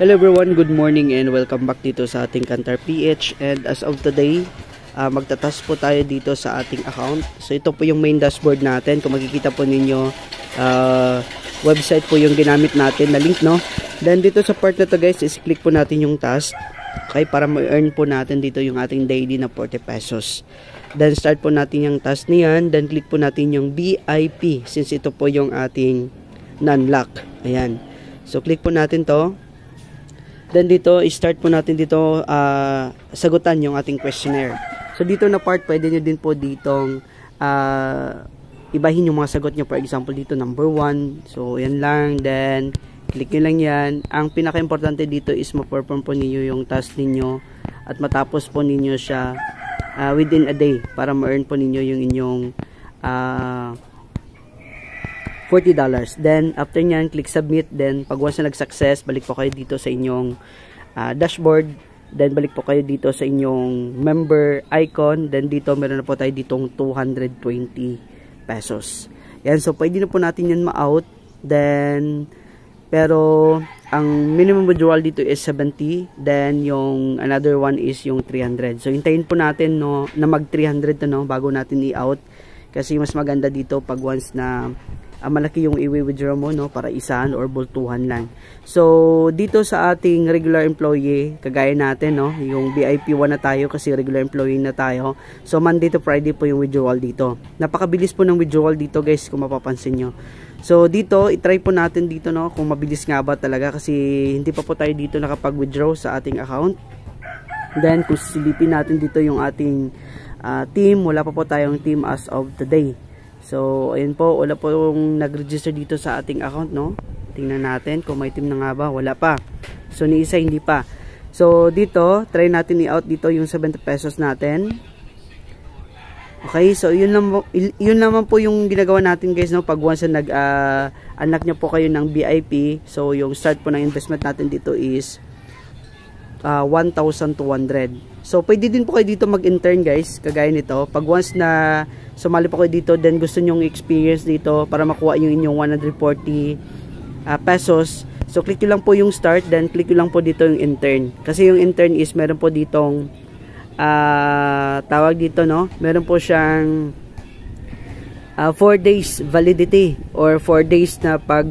Hello everyone, good morning and welcome back dito sa ating Kantar PH. And as of today, magtatas po tayo dito sa ating account. So ito po yung main dashboard natin. Kung makikita po ninyo, website po yung ginamit natin na link, no? Then dito sa part na to guys, is click po natin yung task. Okay, para ma-earn po natin dito yung ating daily na 40 pesos. Then start po natin yung task niyan. Then click po natin yung VIP since ito po yung ating non-lock. Ayan. So click po natin to. Then dito, start po natin dito sagutan yung ating questionnaire. So dito na part, pwede nyo din po ditong ibahin yung mga sagot nyo. For example, dito number 1. So yan lang. Then click nyo lang yan. Ang pinaka-importante dito is ma-perform po ninyo yung task ninyo at matapos po ninyo siya within a day para ma-earn po ninyo yung inyong $40. Then after nyan, click submit. Then pag once na nag-success, balik po kayo dito sa inyong dashboard. Then balik po kayo dito sa inyong member icon. Then dito meron na po tayo ditong 220 pesos. Yan, so pwede na po natin yan ma-out. Then pero ang minimum withdrawal dito is 70. Then yung another one is yung 300. So hintayin po natin no na mag 300 to, no, bago natin i-out. Kasi mas maganda dito pag once na malaki yung i-withdraw mo, no, para isahan or bultuhan lang. So dito sa ating regular employee, kagaya natin, no, yung VIP 1 na tayo kasi regular employee na tayo. So Monday to Friday po yung withdrawal dito. Napakabilis po ng withdrawal dito guys, kung mapapansin nyo. So dito, i-try po natin dito, no, kung mabilis nga ba talaga kasi hindi pa po tayo dito nakapag-withdraw sa ating account. Then kung silipin natin dito yung ating team, wala pa po tayong team as of today. So ayun po, wala po yung nag-register dito sa ating account, no. Tingnan natin kung may team na nga ba. Wala pa. So ni isa hindi pa. So dito, try natin i-out dito yung 70 pesos natin. Okay, so yun naman po yung ginagawa natin guys, no, pag once na nag-unlock nyo po kayo ng VIP. So yung start po ng investment natin dito is 1,200. So pwede din po kayo dito mag-intern guys, kagaya nito. Pag once na sumali po kayo dito, then gusto nyong experience dito para makuha yung inyong 140 pesos. So click nyo lang po yung start, then click nyo lang po dito yung intern. Kasi yung intern is meron po ditong tawag dito, no, meron po siyang 4 days validity or 4 days na pag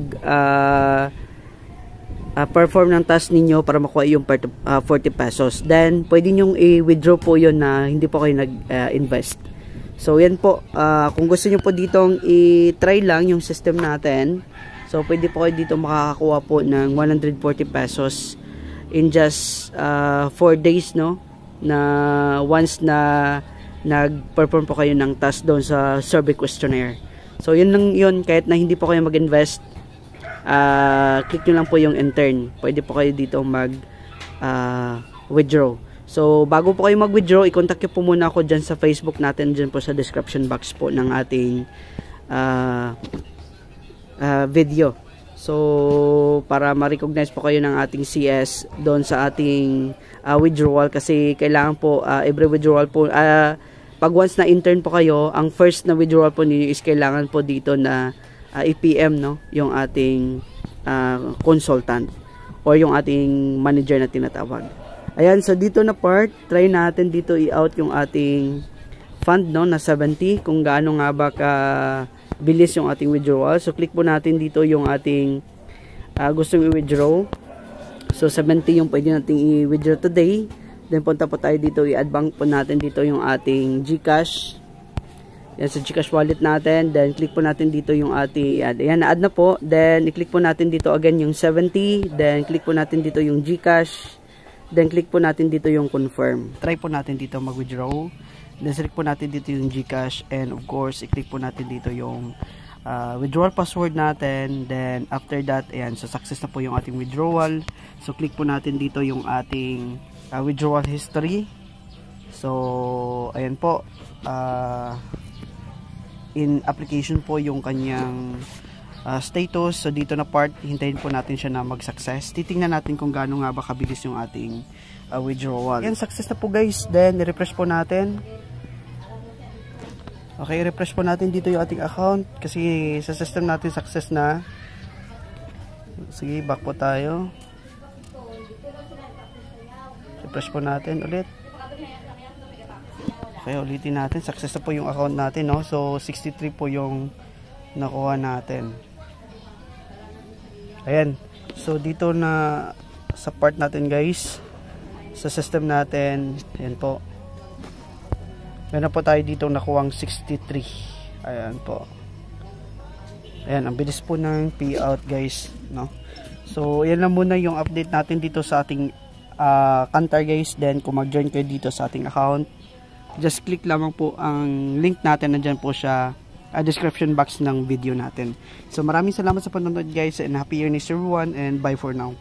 perform ng task ninyo para makuha yung 40 pesos. Then pwede nyong i-withdraw po yun na hindi po kayo nag-invest. So yan po, kung gusto nyo po ditong i-try lang yung system natin, so pwede po kayo dito makakakuha po ng 140 pesos in just 4 days, no, na once na nag-perform po kayo ng task doon sa survey questionnaire. So yun lang yun, kahit na hindi po kayo mag-invest, click nyo lang po yung intern. Pwede po kayo dito mag withdraw. So bago po kayo mag-withdraw, i-contact nyo po muna ako dyan sa Facebook natin, dyan po sa description box po ng ating video. So para ma-recognize po kayo ng ating CS doon sa ating withdrawal, kasi kailangan po every withdrawal po, pag once na intern po kayo, ang first na withdrawal po ninyo is kailangan po dito na EPM, no, yung ating consultant or yung ating manager na tinatawag. Ayan, so dito na part, try natin dito i-out yung ating fund, no, na 70, kung gaano nga ba ka bilis yung ating withdrawal. So click po natin dito yung ating gustong i-withdraw. So 70 yung pwede natin i-withdraw today. Then punta po tayo dito, i-add bank po natin dito yung ating GCash. Yan, sa GCash wallet natin. Then click po natin dito yung ating i-add. Ayan, na-add na po. Then i-click po natin dito again yung 70. Then click po natin dito yung GCash. Then click po natin dito yung confirm. Try po natin dito mag-withdraw. Then select po natin dito yung GCash. And of course, i-click po natin dito yung withdrawal password natin. Then after that, ayan, so success na po yung ating withdrawal. So click po natin dito yung ating withdrawal history. So ayan po, in application po yung kanyang status. So dito na part, hintayin po natin siya na mag-success. Titingnan natin kung gaano nga ba kabilis yung ating withdrawal. Yan, success na po guys. Then refresh po natin. Okay, refresh po natin dito yung ating account kasi sa system natin success na. Sige, back po tayo. refresh po natin ulit. Okay, ulitin natin. Success na po yung account natin, no? So, 63 po yung nakuha natin. Ayan. So, dito na sa part natin, guys, sa system natin, ayan po. Meron po tayo dito nakuhang 63. Ayan po. Ayan, ang bilis po ng payout, guys, no? So, yan lang muna yung update natin dito sa ating Kantar, guys. Then, kung mag-join kayo dito sa ating account, just click lamang po ang link natin. Nandyan po siya, description box ng video natin. So, maraming salamat sa panonood, guys, and happy earnings everyone, and bye for now.